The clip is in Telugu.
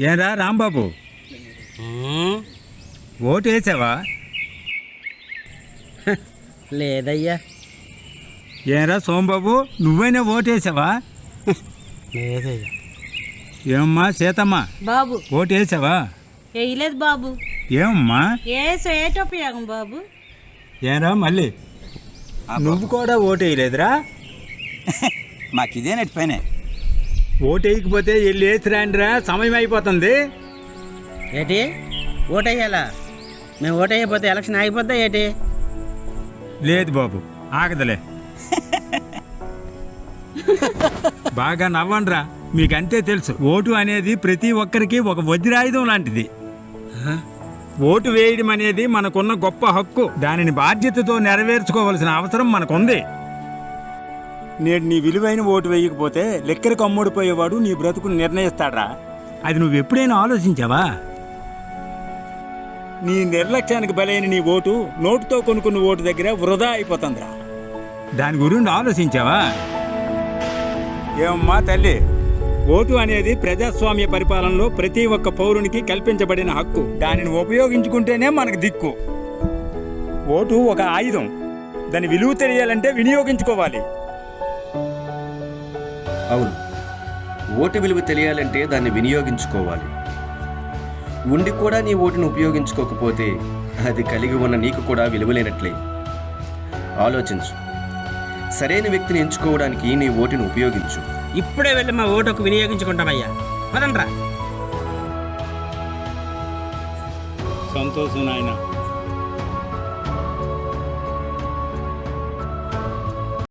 ఏరా రాంబాబు, ఓటు వేసావా? లేదయ్యా. ఏరా సోంబాబు, నువ్వైనా ఓటు వేసావా? లేదయ్యా. ఏమమ్మా సీతమ్మ, బాబు ఓటు వేసావా? వేయలేదు బాబు. ఏమమ్మా? ఏటోపయోగం బాబు. ఏరా మళ్ళీ నువ్వు కూడా ఓటు వేయలేదురా? మాకిదే నెట్ పైనే. ఓటు వేయకపోతే వెళ్ళి వేసిరాండిరా, సమయం అయిపోతుంది. ఏటి ఓటయ్యాలా? మేము ఓటయ్యపోతే ఎలక్షన్ ఆగిపోద్దా ఏటి? లేదు బాబు, ఆగదులే. బాగా నవ్వండ్రా, మీకంతే తెలుసు. ఓటు అనేది ప్రతి ఒక్కరికి ఒక వజ్రాయుధం లాంటిది. ఓటు వేయడం అనేది మనకున్న గొప్ప హక్కు. దానిని బాధ్యతతో నెరవేర్చుకోవలసిన అవసరం మనకుంది. నేడు నీ విలువైన ఓటు వేయకపోతే లెక్కరికి అమ్ముడిపోయేవాడు నీ బ్రతుకును నిర్ణయిస్తాడ్రా. అది నువ్వు ఎప్పుడైనా ఆలోచించావా? నీ నిర్లక్ష్యానికి బలైన నీ ఓటు నోటుతో కొనుక్కున్న ఓటు దగ్గర వృధా అయిపోతుందిరా. దాని గురించి ఆలోచించావా? ఏమమ్మా తల్లి, ఓటు అనేది ప్రజాస్వామ్య పరిపాలనలో ప్రతి ఒక్క పౌరునికి కల్పించబడిన హక్కు. దానిని ఉపయోగించుకుంటేనే మనకు దిక్కు. ఓటు ఒక ఆయుధం. దాని విలువ తెలియాలంటే వినియోగించుకోవాలి. అవును, ఓటు విలువ తెలియాలంటే దాన్ని వినియోగించుకోవాలి. ఉండి కూడా నీ ఓటును ఉపయోగించుకోకపోతే అది కలిగి ఉన్న నీకు కూడా విలువలేనట్లే. ఆలోచించు. సరైన వ్యక్తిని ఎంచుకోవడానికి నీ ఓటును ఉపయోగించు. ఇప్పుడే వెళ్ళి మా ఓటుకు వినియోగించుకుంటామయ్యా. పదండ్రా. సంతోషం నాయన.